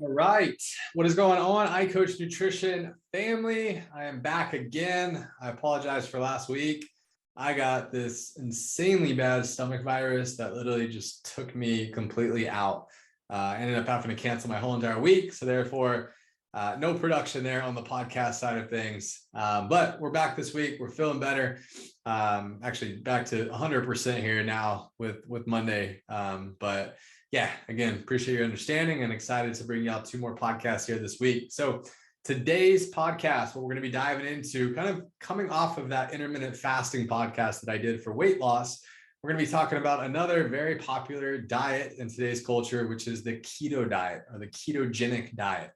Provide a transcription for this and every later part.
All right. What is going on, iCoach Nutrition family? I am back again. I apologize for last week. I got this insanely bad stomach virus that literally just took me completely out. I ended up having to cancel my whole entire week. So therefore, no production there on the podcast side of things. But we're back this week. We're feeling better. Actually back to 100% here now with Monday. But yeah, again, appreciate your understanding and excited to bring y'all 2 more podcasts here this week. So today's podcast, what we're going to be diving into, kind of coming off of that intermittent fasting podcast that I did for weight loss, we're going to be talking about another very popular diet in today's culture, which is the keto diet or the ketogenic diet.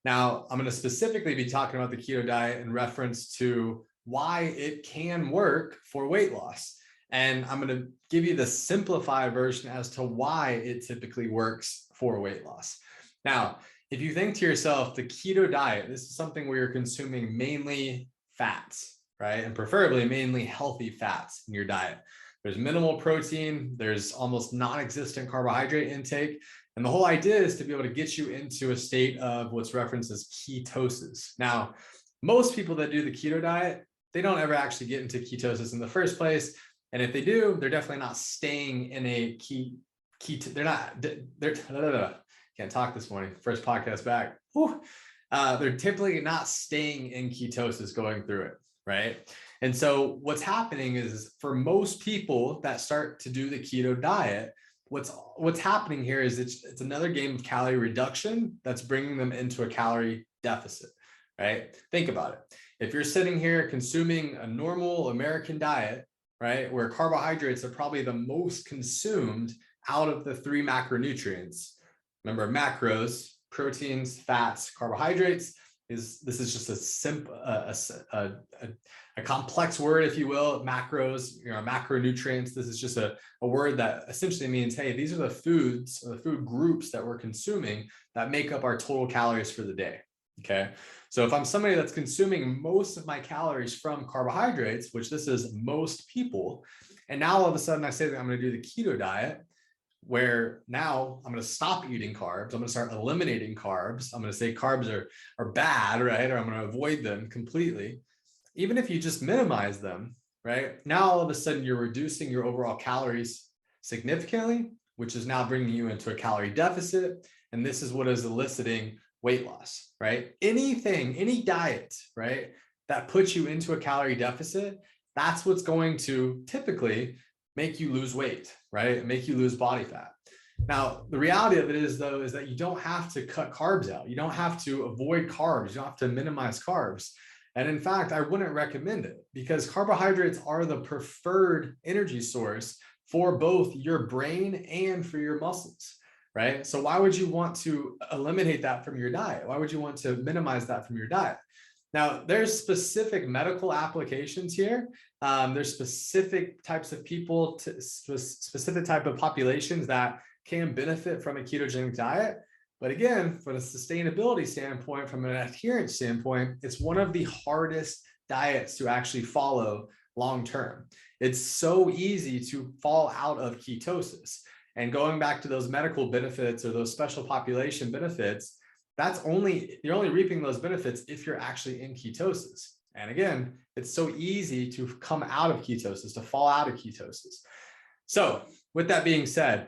Now, I'm going to specifically be talking about the keto diet in reference to why it can work for weight loss. And I'm going to give you the simplified version as to why it typically works for weight loss. Now, if you think to yourself, the keto diet, this is something where you're consuming mainly fats, right? And preferably mainly healthy fats in your diet. There's minimal protein, there's almost non-existent carbohydrate intake. And the whole idea is to be able to get you into a state of what's referenced as ketosis. Now, most people that do the keto diet, they don't ever actually get into ketosis in the first place. And if they do, they're definitely not staying in a can't talk this morning. First podcast back. They're typically not staying in ketosis going through it, right? And so what's happening is for most people that start to do the keto diet, what's happening here is it's another game of calorie reduction that's bringing them into a calorie deficit, right? Think about it. If you're sitting here consuming a normal American diet, right, where carbohydrates are probably the most consumed out of the 3 macronutrients. Remember, macros, proteins, fats, carbohydrates. This is just a simple, a complex word, if you will. Macros, macronutrients. This is just a word that essentially means, hey, these are the foods or the food groups that we're consuming that make up our total calories for the day. Okay. So if I'm somebody that's consuming most of my calories from carbohydrates, which this is most people, and now all of a sudden I say that I'm going to do the keto diet, where now I'm going to stop eating carbs. I'm going to start eliminating carbs. I'm going to say carbs are bad, right? Or I'm going to avoid them completely. Even if you just minimize them, right? Now all of a sudden you're reducing your overall calories significantly, which is now bringing you into a calorie deficit. And this is what is eliciting weight loss, right? Any diet, right, that puts you into a calorie deficit, that's what's going to typically make you lose weight, right? Make you lose body fat. Now, the reality of it is, though, is that you don't have to cut carbs out. You don't have to avoid carbs. You don't have to minimize carbs. And in fact, I wouldn't recommend it because carbohydrates are the preferred energy source for both your brain and for your muscles. Right? So why would you want to eliminate that from your diet? Why would you want to minimize that from your diet? Now, there's specific medical applications here. There's specific types of people, specific type of populations that can benefit from a ketogenic diet. But again, from a sustainability standpoint, from an adherence standpoint, it's one of the hardest diets to actually follow long-term. It's so easy to fall out of ketosis. And going back to those medical benefits or those special population benefits, you're only reaping those benefits if you're actually in ketosis. And again, it's so easy to come out of ketosis, to fall out of ketosis. So with that being said,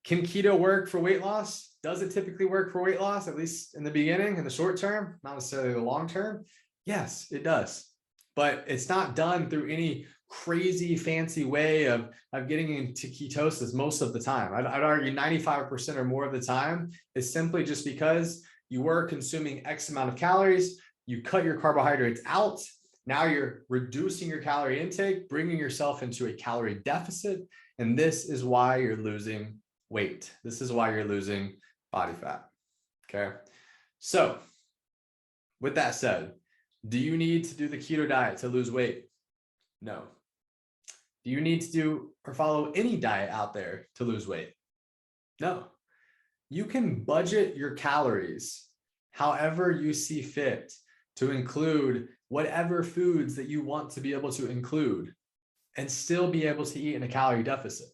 can keto work for weight loss? Does it typically work for weight loss, at least in the beginning, in the short term, not necessarily the long term? Yes, it does. But it's not done through any crazy fancy way of getting into ketosis most of the time. I'd argue 95% or more of the time is simply just because you were consuming X amount of calories, you cut your carbohydrates out, now you're reducing your calorie intake, bringing yourself into a calorie deficit, and this is why you're losing weight. This is why you're losing body fat, okay? So with that said, do you need to do the keto diet to lose weight? No. Do you need to do or follow any diet out there to lose weight? No. You can budget your calories however you see fit to include whatever foods that you want to be able to include and still be able to eat in a calorie deficit,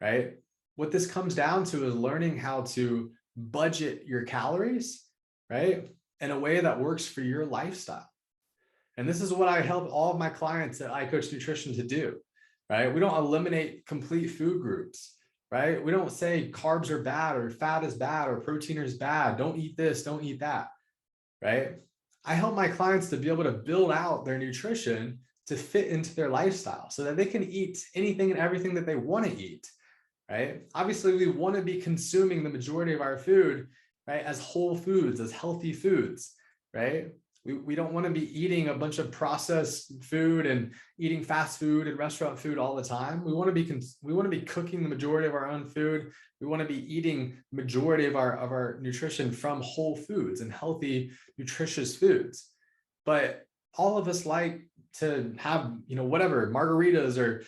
right? What this comes down to is learning how to budget your calories, right, in a way that works for your lifestyle. And this is what I help all of my clients at iCoach Nutrition to do, right? We don't eliminate complete food groups, right? We don't say carbs are bad or fat is bad or protein is bad. Don't eat this, don't eat that, right? I help my clients to be able to build out their nutrition to fit into their lifestyle so that they can eat anything and everything that they want to eat, right? Obviously, we want to be consuming the majority of our food, right, as whole foods, as healthy foods, right? We don't want to be eating a bunch of processed food and eating fast food and restaurant food all the time. We want to be cooking the majority of our own food. We want to be eating majority of our nutrition from whole foods and healthy, nutritious foods. But all of us like to have, whatever, margaritas or,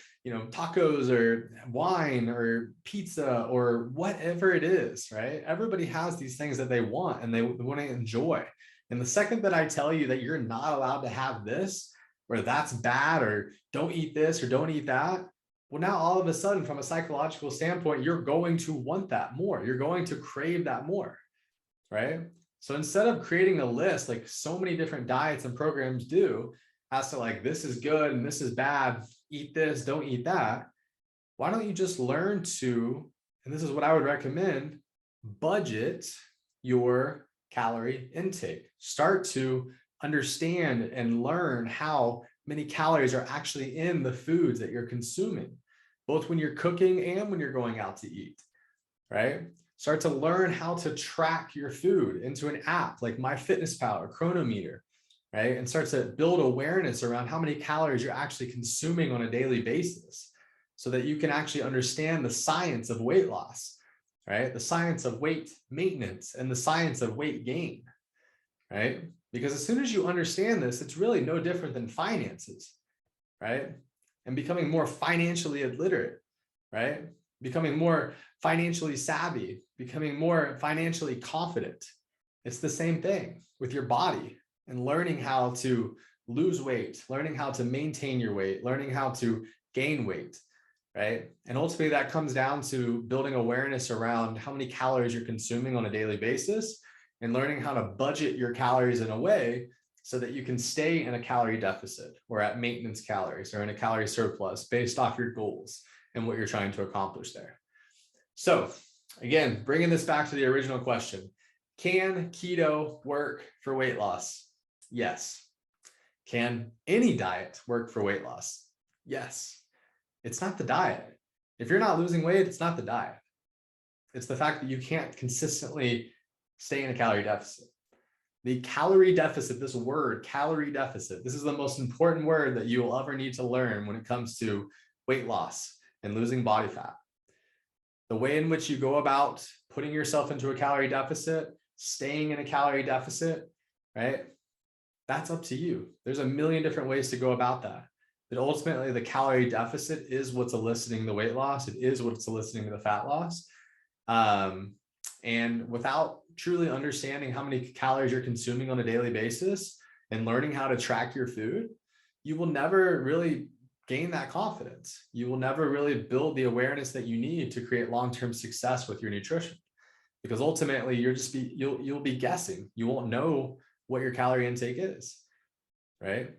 tacos or wine or pizza or whatever it is, right? Everybody has these things that they want and they want to enjoy. And the second that I tell you that you're not allowed to have this, or that's bad, or don't eat this, or don't eat that, well, now all of a sudden, from a psychological standpoint, you're going to want that more. You're going to crave that more, right? So instead of creating a list like so many different diets and programs do, as to like, this is good and this is bad, eat this, don't eat that, why don't you just learn to, and this is what I would recommend, budget your calorie intake. Start to understand and learn how many calories are actually in the foods that you're consuming, both when you're cooking and when you're going out to eat, right? Start to learn how to track your food into an app like MyFitnessPal or Chronometer, right? And start to build awareness around how many calories you're actually consuming on a daily basis so that you can actually understand the science of weight loss, right? The science of weight maintenance and the science of weight gain, right? Because as soon as you understand this, it's really no different than finances, right? And becoming more financially illiterate, right? Becoming more financially savvy, becoming more financially confident. It's the same thing with your body and learning how to lose weight, learning how to maintain your weight, learning how to gain weight, right? And ultimately that comes down to building awareness around how many calories you're consuming on a daily basis and learning how to budget your calories in a way so that you can stay in a calorie deficit or at maintenance calories or in a calorie surplus based off your goals and what you're trying to accomplish there. So again, bringing this back to the original question, can keto work for weight loss? Yes. Can any diet work for weight loss? Yes. It's not the diet. If you're not losing weight, it's not the diet. It's the fact that you can't consistently stay in a calorie deficit. The calorie deficit, this word, calorie deficit, this is the most important word that you will ever need to learn when it comes to weight loss and losing body fat. The way in which you go about putting yourself into a calorie deficit, staying in a calorie deficit, right? That's up to you. There's a million different ways to go about that. But ultimately, the calorie deficit is what's eliciting the weight loss. It is what's eliciting the fat loss. And without truly understanding how many calories you're consuming on a daily basis and learning how to track your food, you will never really gain that confidence. You will never really build the awareness that you need to create long-term success with your nutrition. Because ultimately, you'll be guessing. You won't know what your calorie intake is, right?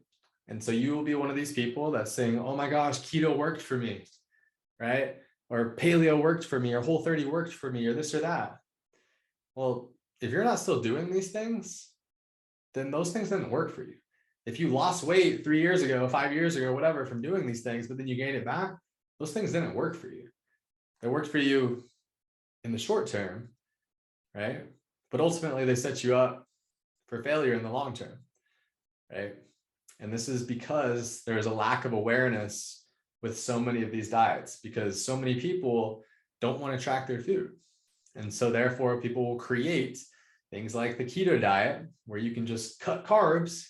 And so you will be one of these people that's saying, oh my gosh, keto worked for me, right? Or paleo worked for me, or Whole30 worked for me, or this or that. Well, if you're not still doing these things, then those things didn't work for you. If you lost weight 3 years ago, 5 years ago, whatever, from doing these things, but then you gained it back, those things didn't work for you. They worked for you in the short term, right? But ultimately they set you up for failure in the long term, right? And this is because there's a lack of awareness with so many of these diets, because so many people don't want to track their food. And so therefore people will create things like the keto diet, where you can just cut carbs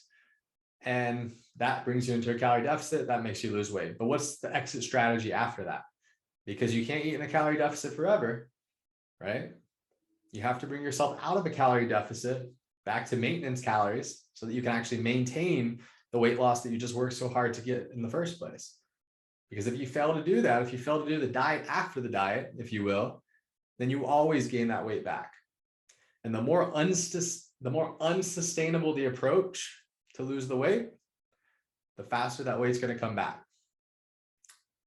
and that brings you into a calorie deficit, that makes you lose weight. But what's the exit strategy after that? Because you can't eat in a calorie deficit forever, right? You have to bring yourself out of a calorie deficit back to maintenance calories so that you can actually maintain the weight loss that you just worked so hard to get in the first place. Because if you fail to do that, if you fail to do the diet after the diet, if you will, then you always gain that weight back. And the more unsustainable the approach to lose the weight, the faster that weight's going to come back.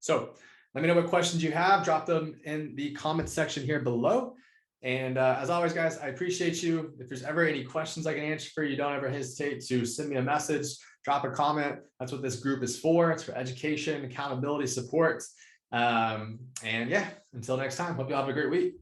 So let me know what questions you have. Drop them in the comment section here below. And as always, guys, I appreciate you. If there's ever any questions I can answer for you, don't ever hesitate to send me a message, drop a comment. That's what this group is for. It's for education, accountability, support. And yeah, until next time, hope you all have a great week.